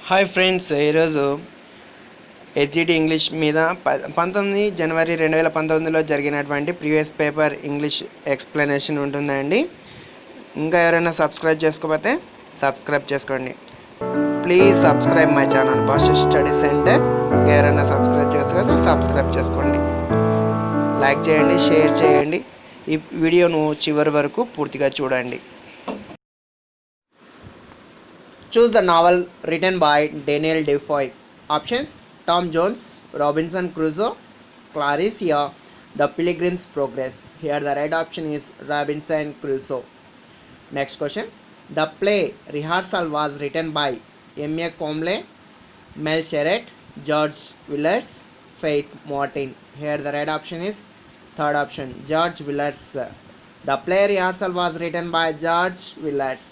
Hi friends, ఈరోజు HGT English మీద 19 జనవరి 2019లో జరిగినటువంటి ప్రీవియస్ పేపర్ ఇంగ్లీష్ ఎక్స్ప్లెనేషన్ ఉంటుందండి. ఇంకా ఎవరైనా సబ్స్క్రైబ్ చేసుకోకపోతే సబ్స్క్రైబ్ చేసుకోండి. ప్లీజ్ సబ్స్క్రైబ్ మై ఛానల్ భాష స్టడీ సెంటర్. ఇంకా ఎవరైనా సబ్స్క్రైబ్ చేసుకోకపోతే సబ్స్క్రైబ్ చేసుకోండి. లైక్ చేయండి, షేర్ చేయండి. ఈ వీడియోను చివరి వరకు పూర్తిగా చూడండి. Choose the novel written by Daniel Defoe. Options: Tom Jones, Robinson Crusoe, Claricia, The Pilgrim's Progress. Here the right option is Robinson Crusoe. Next question. The play rehearsal was written by M.A. Comley, Mel Sherratt, George Willers, Faith Martin. Here the right option is third option, George Willers. The play rehearsal was written by George Willers.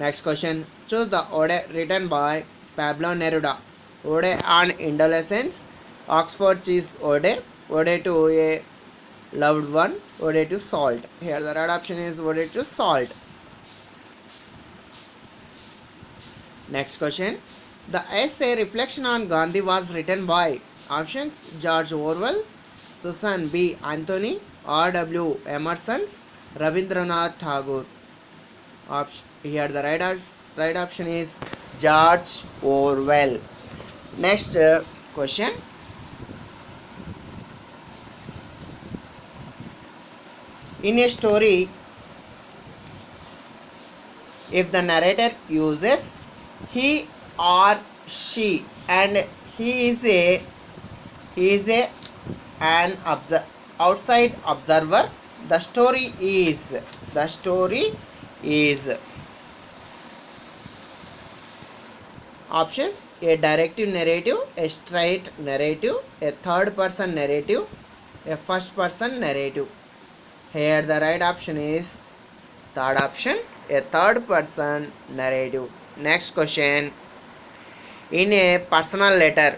Next question. Choose the ode written by Pablo Neruda. Ode on Adolescence, Oxford Cheese Ode, Ode to a Loved One, Ode to Salt. Here the right option is Ode to Salt. Next question. The essay Reflection on Gandhi was written by options: George Orwell, Susan B. Anthony, R.W. Emerson, Rabindranath Tagore. Here the right option is George Orwell. Next question. In a story, if the narrator uses he or she and he is an outside observer, the story is options: a directive narrative, a straight narrative, a third person narrative, a first person narrative. Here the right option is third option, a third person narrative. Next question. In a personal letter,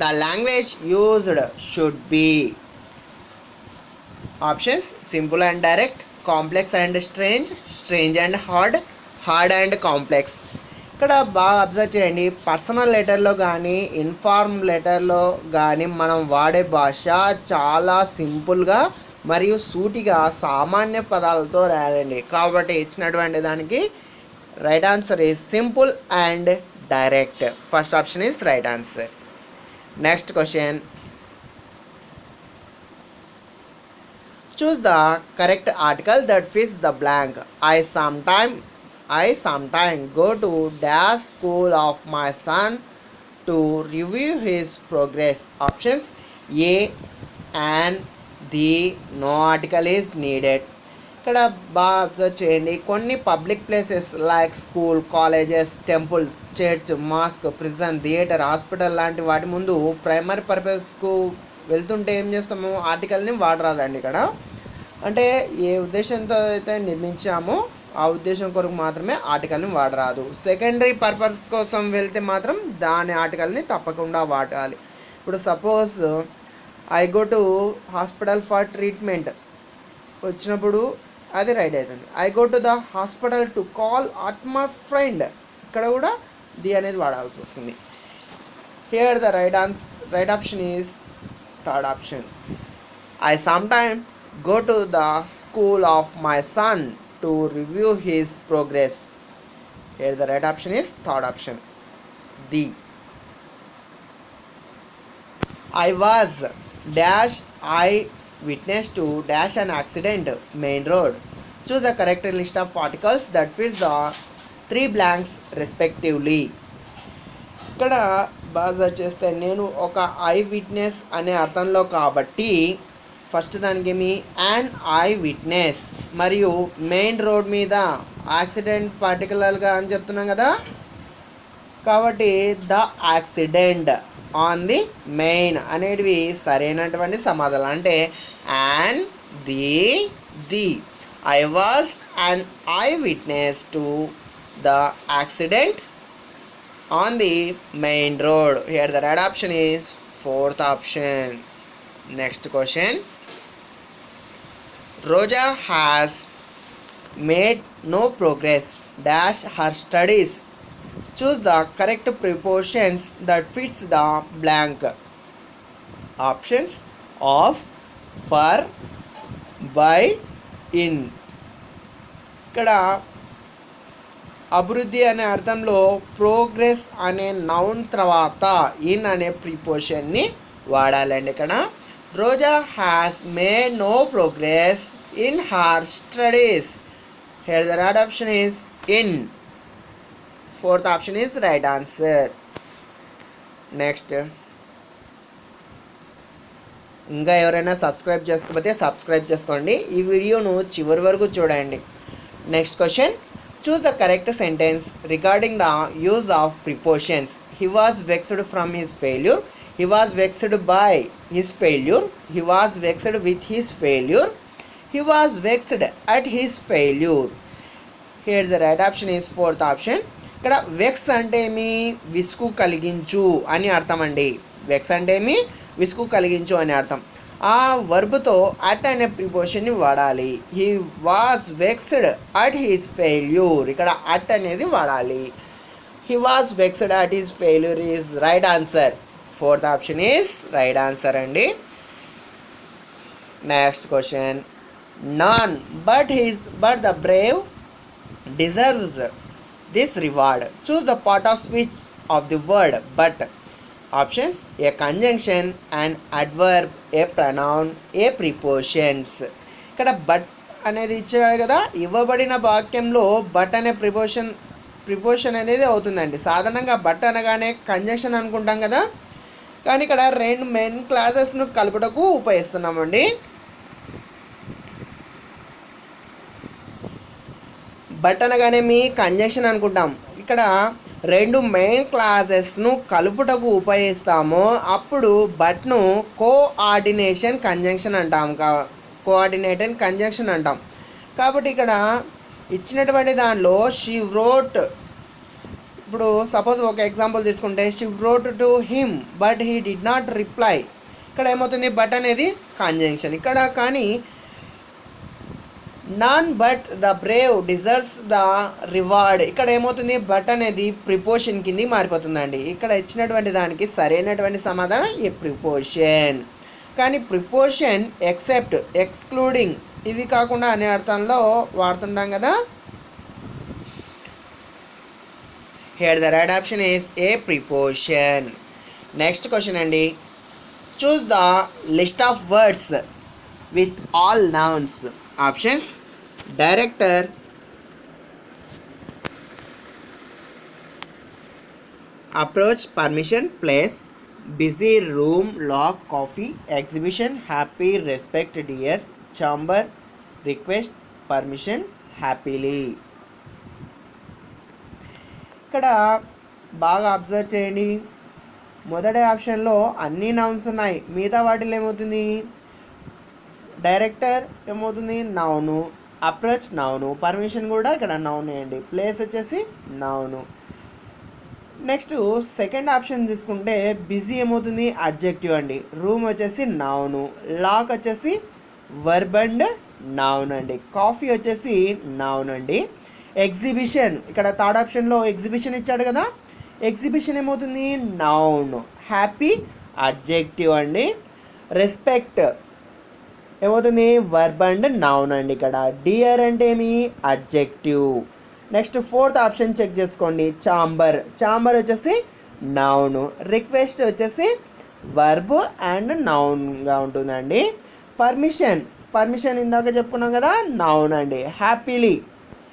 the language used should be options: simple and direct, complex and strange, strange and hard, hard and complex. ఇక్కడ బాగా observe చేయండి. Personal లెటర్లో కానీ inform లెటర్లో కానీ మనం వాడే భాష చాలా సింపుల్గా మరియు సూటిగా సామాన్య పదాలతో రాయాలండి. కాబట్టి ఇచ్చినటువంటి దానికి right answer is simple and direct. First option is right answer. Next question. Choose the correct article that fills the blank. I sometime go to dash school of my son to review his progress. Options: A and the no article is needed. ఇక్కడ బాగా observe చేయండి. కొన్ని public places like school, colleges, temples, church, mask, prison, theatre, hospital లాంటి వాటి ముందు primary పర్పస్కు వెళ్తుంటే ఏం చేస్తాము? ఆర్టికల్ని వాడరాదండి. ఇక్కడ అంటే ఏ ఉద్దేశంతో అయితే నిర్మించామో ఆ ఉద్దేశం కొరకు మాత్రమే ఆర్టికల్ని వాడరాదు. సెకండరీ పర్పస్ కోసం వెళ్తే మాత్రం దాని ఆర్టికల్ని తప్పకుండా వాడాలి. ఇప్పుడు suppose I go to hospital for treatment వచ్చినప్పుడు అది రైట్ అవుతుంది. I go to the hospital to call at my friend, ఇక్కడ కూడా ది అనేది వాడాల్సి వస్తుంది. Here the right option is third option. I sometime go to the school of my son to review his progress. Here the right option is third option, D. I was dash I witness to dash an accident main road. Choose the correct list of articles that fills the three blanks respectively. ఇక్కడ బాగా చేస్తే నేను ఒక I witness అనే అర్థంలో కాబట్టి first దానికి ఏమి యాన్ ఐ విట్నెస్ మరియు మెయిన్ రోడ్ మీద యాక్సిడెంట్ పర్టికులర్గా అని చెప్తున్నాం కదా, కాబట్టి the accident on the main అనేటివి సరైనటువంటి సమాధానం. అంటే an the I was an I witness to the accident on the main road. Here the right option is fourth option. Next question. Roja has made no progress dash her studies. Choose the correct prepositions that fits the blank. Options of, for, by, in. ఇక్కడ అభివృద్ధి అనే అర్థంలో progress అనే noun తర్వాత in అనే ప్రిపోజిషన్ని వాడాలండి. ఇక్కడ Roja has made no progress in her studies. Here the right option is in. Fourth option is right answer. Next, ఇంకా ఎవరైనా సబ్స్క్రైబ్ చేసుకోకపోతే సబ్స్క్రైబ్ చేసుకోండి. ఈ వీడియోను చివరి వరకు చూడండి. Next question, choose the correct sentence regarding the use of prepositions. He was vexed from his failure. He was vexed by his failure. He was vexed with his failure. He was vexed at his failure. Here the right option is fourth option. ఇక్కడ vex అంటే ఏమి, విసుగు కలిగించు అని అర్థం అండి. Vex అంటే ఏమి, విసుగు కలిగించు అని అర్థం. ఆ వర్బ్తో అట్ అనే ప్రిపోజిషన్ని వాడాలి. He was vexed at his failure. ఇక్కడ అట్ అనేది వాడాలి. He was vexed at his failure is right answer. Fourth option is right answer అండి. Next question, none but the brave deserves this reward. Choose the part of speech of the word but. Options, a conjunction, an adverb, a pronoun, a prepositions. ఇక్కడ but అనేది ఇచ్చాడు కదా, ఇవ్వబడిన వాక్యంలో but అనే preposition అనేది అవుతుందండి. సాధారణంగా బట్ అనగానే కంజంక్షన్ అనుకుంటాం కదా, కానీ ఇక్కడ రెండు మెయిన్ క్లాసెస్ను కలుపుటకు ఉపయోగిస్తున్నామండి. బట్ అనగానే మీ కంజంక్షన్ అనుకుంటాం. ఇక్కడ రెండు మెయిన్ క్లాసెస్ను కలుపుటకు ఉపయోగిస్తాము. అప్పుడు బట్ను కోఆర్డినేషన్ కంజంక్షన్ అంటాం. కోఆర్డినేటెడ్ కంజంక్షన్ అంటాం. కాబట్టి ఇక్కడ ఇచ్చినటువంటి దానిలో షీ వ్రోట్, ఇప్పుడు సపోజ్ ఒక ఎగ్జాంపుల్ తీసుకుంటే she wrote to him but he did not reply. ఇక్కడ ఏమవుతుంది, బట్ అనేది కంజంక్షన్. ఇక్కడ కానీ non but the Brave deserves the reward. ఇక్కడ ఏమవుతుంది, బట్ అనేది ప్రిపోజిషన్ కింద మారిపోతుందండి. ఇక్కడ ఇచ్చినటువంటి దానికి సరైనటువంటి సమాధానం ఈ ప్రిపోజిషన్. కానీ ప్రిపోజిషన్ ఎక్సెప్ట్, ఎక్స్క్లూడింగ్ ఇవి కాకుండా అనే అర్థంలో వాడుతుంటాం కదా. Here the right option is a preposition. Next question అండి, choose the list of words with all nouns. Options, director, approach, permission, place, busy, room, lock, coffee, exhibition, happy, respect, dear, chamber, request, permission, happily. ఇక్కడ బాగా observe చేయండి. మొదటి ఆప్షన్లో అన్ని nouns ఉన్నాయి, మిగతా వాటిలో ఏమవుతుంది, డైరెక్టర్ ఏమవుతుంది నౌను, అప్రోచ్ నౌను, పర్మిషన్ కూడా ఇక్కడ నౌన్ అండి, ప్లేస్ వచ్చేసి నౌను. నెక్స్ట్ సెకండ్ ఆప్షన్ తీసుకుంటే బిజీ ఏమవుతుంది అడ్జెక్టివ్ అండి, రూమ్ వచ్చేసి నౌను, లాక్ వచ్చేసి వర్బ్ అండ్ నౌన్ అండి, కాఫీ వచ్చేసి నౌన్ అండి. ఎగ్జిబిషన్ ఇక్కడ థర్డ్ ఆప్షన్లో ఎగ్జిబిషన్ ఇచ్చాడు కదా, ఎగ్జిబిషన్ ఏమవుతుంది నౌన్, హ్యాపీ అడ్జెక్టివ్ అండి. రెస్పెక్ట్ ఏమవుతుంది వర్బ్ అండ్ నౌన్ అండి. ఇక్కడ డియర్ అంటే ఏమి adjective. Next fourth option check చేసుకోండి, చాంబర్, చాంబర్ వచ్చేసి నౌన్, రిక్వెస్ట్ వచ్చేసి వర్బ్ అండ్ నౌన్గా ఉంటుందండి. పర్మిషన్, పర్మిషన్ ఇందాక చెప్పుకున్నాం కదా నౌన్ అండి. హ్యాపీలీ,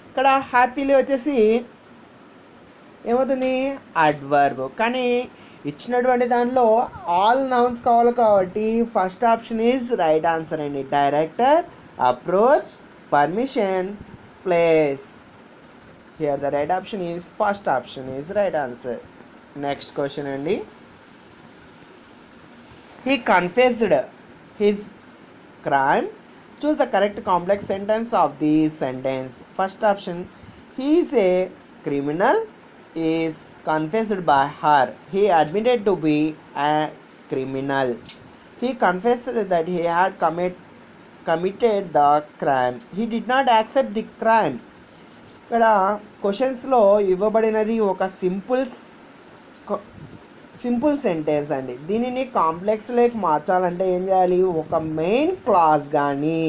ఇక్కడ హ్యాపీలీ వచ్చేసి ఏమవుతుంది అడ్వర్బ్. కానీ ఇచ్చినటువంటి దానిలో ఆల్ నౌన్స్ కావాలి కాబట్టి first option is right answer అండి. Director, approach, permission, place. Here the right option is first option is right answer. Next question అండి, he confessed his crime. Choose the correct complex sentence of the sentence. First option, he is a criminal is confessed by her. He admitted to be a criminal. He confessed that he had committed the crime. He did not accept the crime. ఇక్కడ క్వశ్చన్స్లో ఇవ్వబడినది ఒక simple sentence అండి. దీనిని complex lake మార్చాలంటే ఏం చేయాలి? ఒక main class కానీ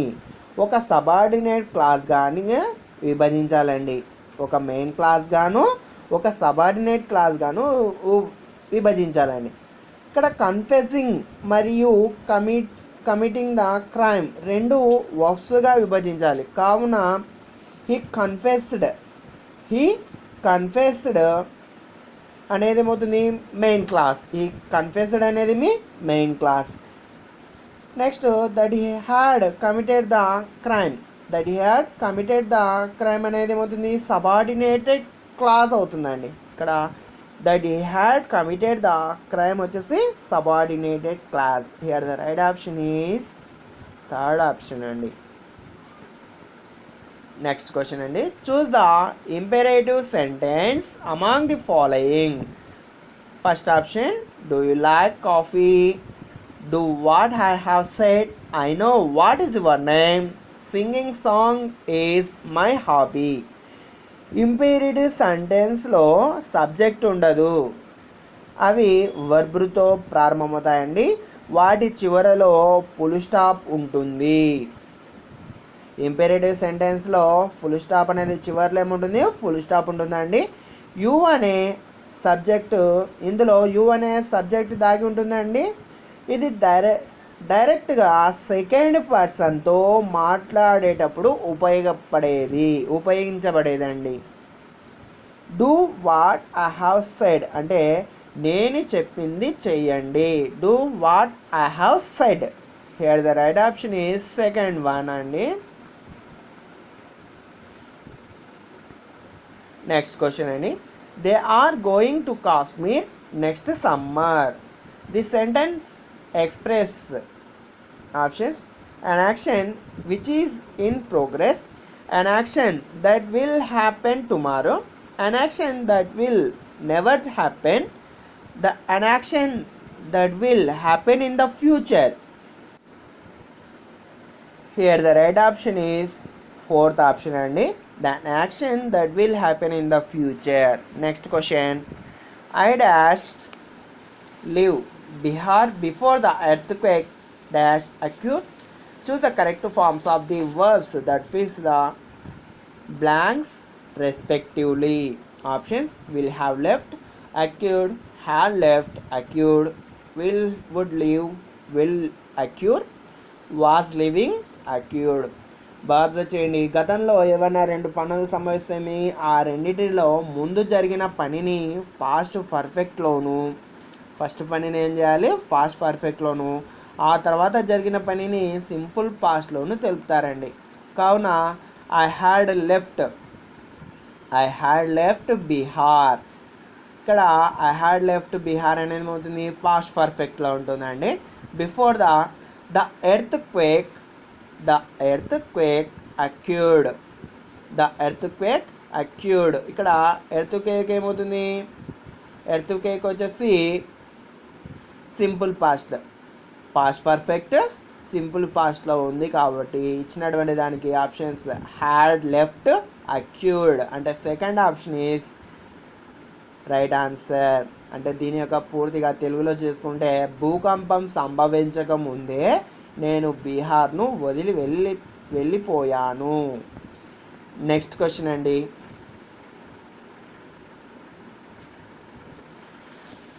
ఒక సబార్డినేట్ క్లాస్ కానీ విభజించాలండి. ఒక మెయిన్ క్లాస్ గాను ఒక సబార్డినేట్ క్లాస్ గాను విభజించాలండి. ఇక్కడ కన్ఫెసింగ్ మరియు కమిటింగ్ ద క్రైమ్ రెండు వర్బ్స్గా విభజించాలి. కావున హీ కన్ఫెస్డ్ అనేది ఏమవుతుంది? Main class. ఈ కన్ఫెస్డ్ అనేది మీ main clause. Next that he had committed the crime. అనేది ఏమవుతుంది? సబార్డినేటెడ్ క్లాస్ అవుతుందండి. ఇక్కడ that he had committed the crime వచ్చేసి subordinated clause. Here the right option is third option అండి. నెక్స్ట్ క్వశ్చన్ అండి. Choose the imperative sentence among the following. First option, do you like coffee? Do what I have said? I know what is your name? Singing song is my hobby. ఇంపెరేటివ్ సెంటెన్స్లో subject ఉండదు. అవి వర్బ్తో ప్రారంభమవుతాయండి. వాటి చివరలో full stop ఉంటుంది. ఇంపెరేటివ్ సెంటెన్స్లో full stop అనేది చివరిలో ఏముంటుంది? Full stop ఉంటుందండి. You అనే సబ్జెక్టు, ఇందులో యు అనే సబ్జెక్ట్ దాగి ఉంటుందండి. ఇది డైరెక్ట్గా సెకండ్ పర్సన్తో మాట్లాడేటప్పుడు ఉపయోగించబడేదండి. Do what I have said అంటే నేను చెప్పింది చెయ్యండి. Do what I have said. Here the right option is second one అండి. నెక్స్ట్ క్వశ్చన్ అండి. They are going to Kashmir next summer. The sentence express options an action which is in progress, an action that will happen tomorrow, an action that will never happen, an action that will happen in the future. Here the right option is fourth option అండి. The action that will happen in the future. Next question. I dash live Bihar before the earthquake dash occurred. Choose the correct forms of the verbs that fills the blanks respectively. Options: will have left, occurred, had left, occurred, would live, will occur, was living, occurred. బాధ చేయండి. గతంలో ఏమైనా రెండు పనులు సంభవిస్తాయి. ఆ రెండింటిలో ముందు జరిగిన పనిని పాస్ట్ పర్ఫెక్ట్లోను, ఫస్ట్ పనిని ఏం చేయాలి? పాస్ట్ పర్ఫెక్ట్లోను, ఆ తర్వాత జరిగిన పనిని సింపుల్ పాస్ట్లోను తెలుపుతారండి. కావున ఐ హ్యాడ్ లెఫ్ట్ బిహార్. ఇక్కడ ఐ హ్యాడ్ లెఫ్ట్ బిహార్ అనేది అవుతుంది పాస్ట్ పర్ఫెక్ట్లో ఉంటుందండి. Before the earth quake acquired. ఇక్కడ ఎర్త్ క్వేక్ ఏమవుతుంది? ఎర్త్ క్వేక్ వచ్చేసి సింపుల్ పాస్ట్ పర్ఫెక్ట్ సింపుల్ పాస్ట్లో ఉంది కాబట్టి ఇచ్చినటువంటి దానికి ఆప్షన్స్ హ్యాడ్ లెఫ్ట్ అక్యూర్డ్ అంటే second option is right answer. అంటే దీని యొక్క పూర్తిగా తెలుగులో చేసుకుంటే భూకంపం సంభవించక ముందే నేను బీహార్ను వదిలి వెళ్ళిపోయాను. నెక్స్ట్ క్వశ్చన్ అండి.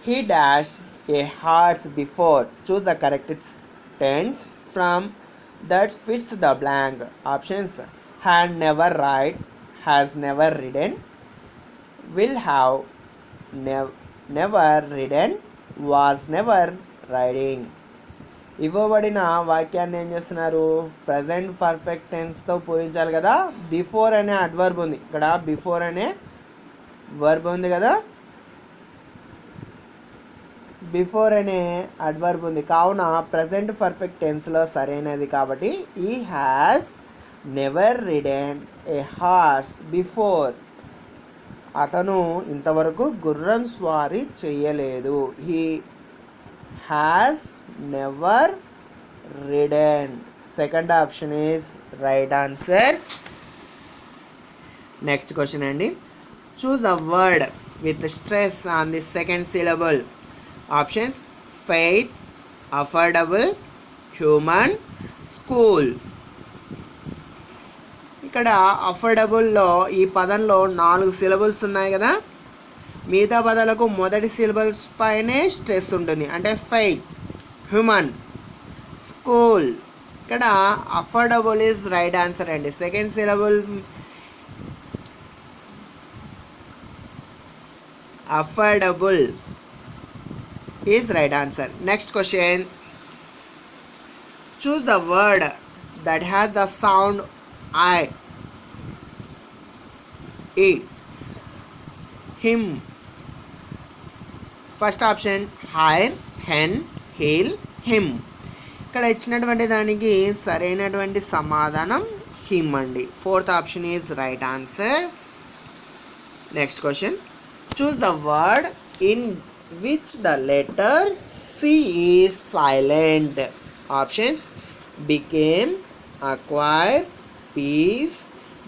He dashed a horse before. Choose the correct tense from that fits the blank. Options: had never ride, has never ridden, will have never ridden, was never riding. ఇవ్వబడిన వాక్యాన్ని ఏం చేస్తున్నారు? ప్రజెంట్ పర్ఫెక్ట్ టెన్స్తో పూరించాలి కదా. Before అనే adverb ఉంది. ఇక్కడ before అనే వర్బ్ ఉంది కదా. బిఫోర్ అనే అడ్వర్బ్ ఉంది. కావున ప్రజెంట్ పర్ఫెక్ట్ టెన్స్లో సరైనది కాబట్టి ఈ has never ridden a horse before. అతను ఇంతవరకు గుర్రం స్వారీ చేయలేదు. He has never ridden. Second option is right answer. Next question అండి. Choose the word with stress on the second syllable. Options faith, affordable, human, school. ఇక్కడ అఫోర్డబుల్లో ఈ పదంలో 4 సిలబుల్స్ ఉన్నాయి కదా, మిగతా పదాలకు మొదటి సిలబల్స్ పైనే స్ట్రెస్ ఉంటుంది, అంటే ఫెయిత్, హ్యూమన్, స్కూల్. ఇక్కడ అఫోర్డబుల్ ఈజ్ రైట్ ఆన్సర్ అండి. Second syllable affordable is right answer. Next question. Choose the word that has the sound I E. Him. First option hire, hen, heal, him. ఇక్కడ ఇచ్చినటువంటి దానికి సరైనటువంటి సమాధానం him అండి. Fourth option is right answer. Next question. Choose the word in which the letter C is silent. Options became, acquire, peace,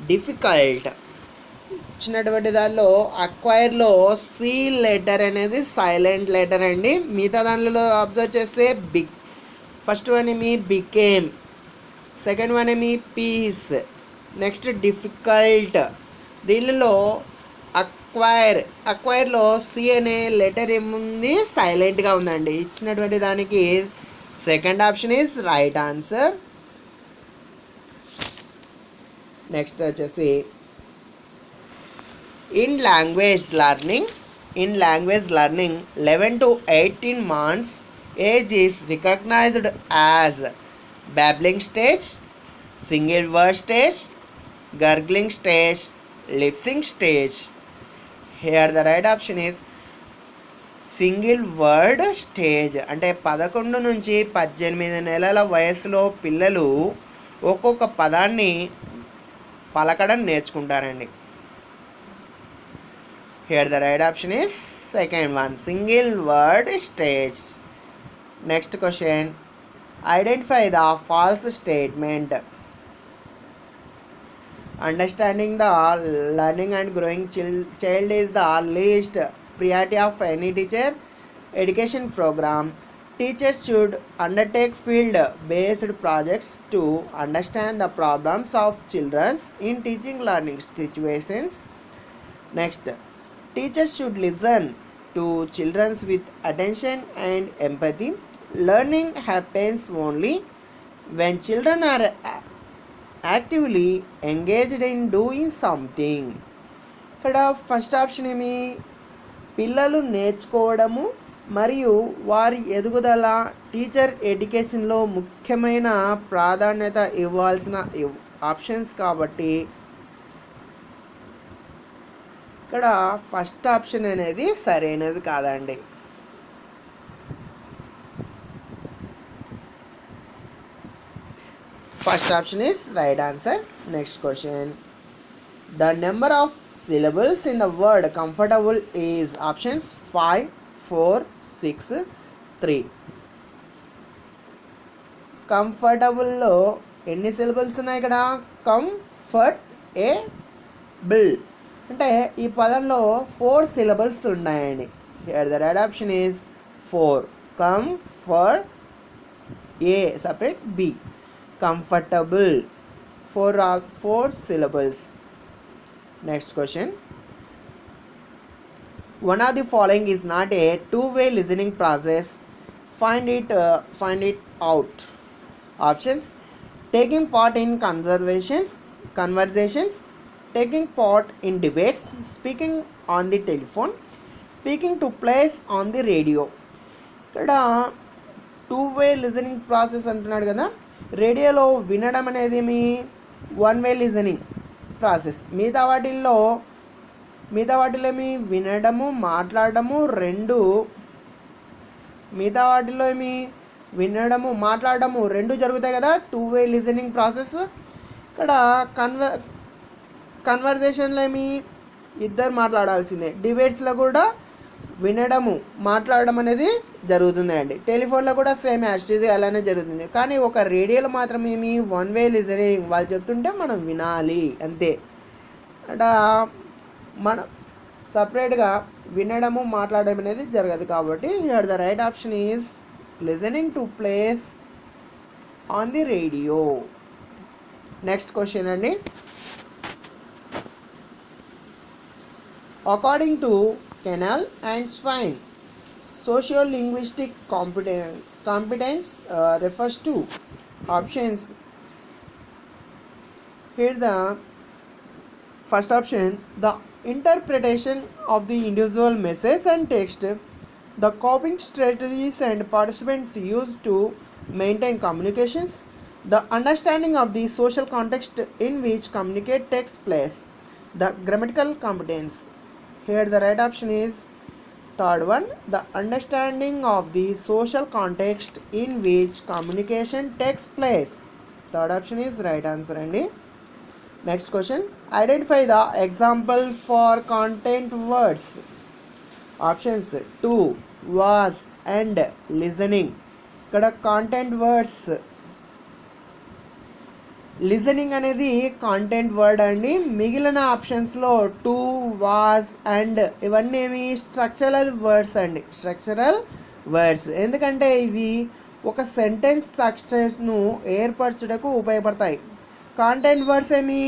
difficult. ఇచ్చినటువంటి దానిలో అక్వైర్లో C letter అనేది సైలెంట్ లెటర్ అండి. మిగతా దానిలో అబ్జర్వ్ చేస్తే ఫస్ట్ వన్ ఏమి బికేమ్, సెకండ్ వన్ ఏమి పీస్, నెక్స్ట్ డిఫికల్ట్. దీనిలో అక్వైర్లో సి అనే లెటర్ ఏముంది, సైలెంట్గా ఉందండి. ఇచ్చినటువంటి దానికి second option is right answer. Next వచ్చేసి in language learning 11 to 18 months age is recognized as babbling stage, single word stage, gurgling stage, lip sync stage. Here the right option is single word stage. అంటే 11 నుంచి 18 నెలల వయసులో పిల్లలు ఒక్కొక్క పదాన్ని పలకడం నేర్చుకుంటారండి. Here the right option is second one, single word stage. Next question. Identify the false statement. Understanding the learning and growing child is the least priority of any teacher education program. Teachers should undertake field-based projects to understand the problems of children in teaching learning situations. Next, teachers should listen to children with attention and empathy. Learning happens only when children are actively engaged in doing something. ఇక్కడ first option ఏమి, పిల్లలు నేర్చుకోవడము మరియు వారి ఎదుగుదల teacher ఎడ్యుకేషన్లో ముఖ్యమైన ప్రాధాన్యత ఇవ్వాల్సిన ఆప్షన్స్ కాబట్టి ఇక్కడ ఫస్ట్ ఆప్షన్ అనేది సరైనది కాదండి. First option is right answer. Next question. The number of syllables in the word comfortable is options 5, 4, 6, 3. Comfortable లో ఎన్ని సిలబుల్స్ ఉన్నాయి ఇక్కడ, కంఫర్ట్ ఏ బిల్ అంటే ఈ పదంలో 4 సిలబుల్స్ ఉన్నాయండి. Here the right option is 4. Comfort A separate B, comfortable 4 syllables. Next question. One of the following is not a two-way listening process. Find it out. Options: taking part in conversations, taking part in debates, speaking on the telephone, speaking to place on the radio. ఇక్కడ 2-way listening process అంటున్నాడు కదా, రేడియోలో వినడం అనేది మీ 1-way listening process. మిగతా వాటిలో ఏమి వినడము మాట్లాడడము రెండు, మిగతా వాటిలో ఏమి వినడము మాట్లాడడము రెండు జరుగుతాయి కదా, 2-way లిజనింగ్ ప్రాసెస్. ఇక్కడ కన్వర్జేషన్లో ఏమి ఇద్దరు మాట్లాడాల్సిందే, డిబేట్స్లో కూడా వినడము మాట్లాడడం అనేది జరుగుతుంది అండి. టెలిఫోన్లో కూడా సేమ్ యాస్టీజ్ అలానే జరుగుతుంది. కానీ ఒక రేడియోలో మాత్రం ఏమి 1-way లిజనింగ్, వాళ్ళు చెప్తుంటే మనం వినాలి అంతే. అంటే మన సపరేట్గా వినడము మాట్లాడడం అనేది జరగదు కాబట్టి here the right option is listening to plays on the radio. Next question అండి. According to Canale and Swain, sociolinguistic competence refers to options. Here the first option, the interpretation of the individual message and text, the coping strategies and participants use to maintain communications, the understanding of the social context in which communicate takes place, the grammatical competence. Here the right option is third one, the understanding of the social context in which communication takes place. Third option is right answer అండి. Next question, identify the examples for content words. Options 2, was and listening. ఇక్కడ content words, listening అనేది content word అండి. మిగిలిన ఆప్షన్స్లో to, was and ఇవన్నీ ఏమి structural words అండి, structural words. ఎందుకంటే ఇవి ఒక సెంటెన్స్ స్ట్రక్చర్స్ను ఏర్పరచుటకు ఉపయోగపడతాయి. కాంటెంట్ వర్డ్స్ ఏమి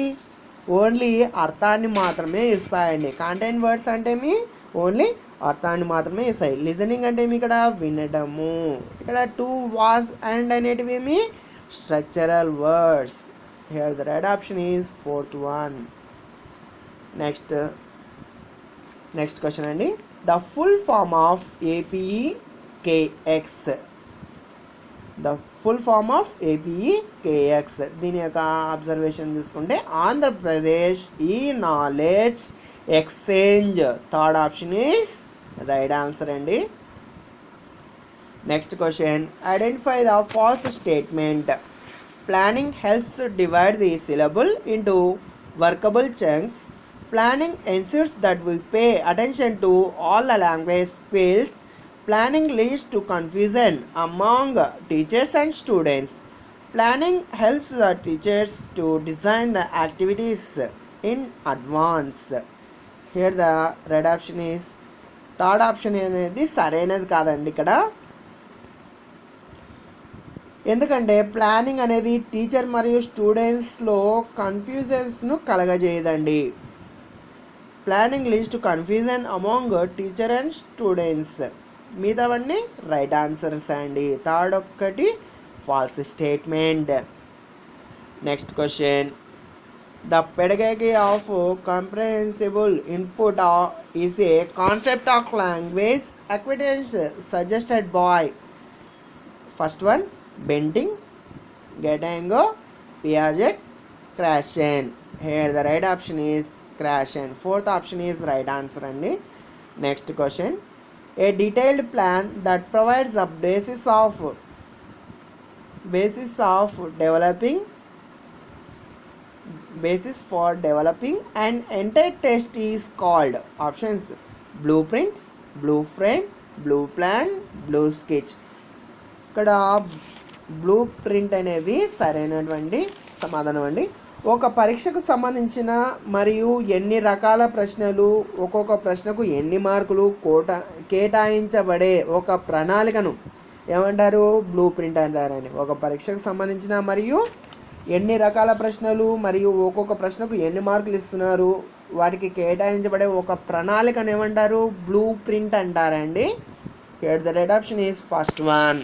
ఓన్లీ అర్థాన్ని మాత్రమే ఇస్తాయండి. కాంటెంట్ వర్డ్స్ అంటే ఏమి ఓన్లీ అర్థాన్ని మాత్రమే ఇస్తాయి. లిజనింగ్ అంటే ఏమి ఇక్కడ వినడము. ఇక్కడ టు, వాజ్ అండ్ అనేటివి ఏమి structural words. Here the right option is fourth one. Next question అండి. The full form of APEKX. The full form of APEKX. దీని యొక్క అబ్జర్వేషన్ చూసుకుంటే ఆంధ్రప్రదేశ్ ఈ knowledge exchange. Third option is right answer అండి. Next question, identify the false statement. Planning helps to divide the syllable into workable chunks. Planning ensures that we pay attention to all the language skills. Planning leads to confusion among teachers and students. Planning helps the teachers to design the activities in advance. Here the right option is third option అనేది సరైనది కాదండి ఇక్కడ. ఎందుకంటే planning అనేది teacher మరియు స్టూడెంట్స్లో కన్ఫ్యూజన్స్ను కలగజేయదండి. Planning leads to confusion among teacher and students. మిగతావన్నీ రైట్ ఆన్సర్స్ అండి. థర్డ్ ఒక్కటి false statement. Next question, the pedagogy of comprehensible input is a concept of language acquisition suggested by. First one Benting, Gatango, Piaget, Krashen. Here the right option is Krashen. Fourth option is right answer అండి. Next question, a detailed plan that provides a basis for developing an entire test is called. Options blueprint, blue frame, blue plan, blue sketch. ఇక్కడ blue print అనేది సరైనటువంటి సమాధానం అండి. ఒక పరీక్షకు సంబంధించిన మరియు ఎన్ని రకాల ప్రశ్నలు, ఒక్కొక్క ప్రశ్నకు ఎన్ని మార్కులు కేటాయించబడే ఒక ప్రణాళికను ఏమంటారు? బ్లూ ప్రింట్ అంటారండి. ఒక పరీక్షకు సంబంధించిన మరియు ఎన్ని రకాల ప్రశ్నలు మరియు ఒక్కొక్క ప్రశ్నకు ఎన్ని మార్కులు ఇస్తున్నారు, వాటికి కేటాయించబడే ఒక ప్రణాళికను ఏమంటారు? బ్లూ ప్రింట్ అంటారండి. Here the right option is first one.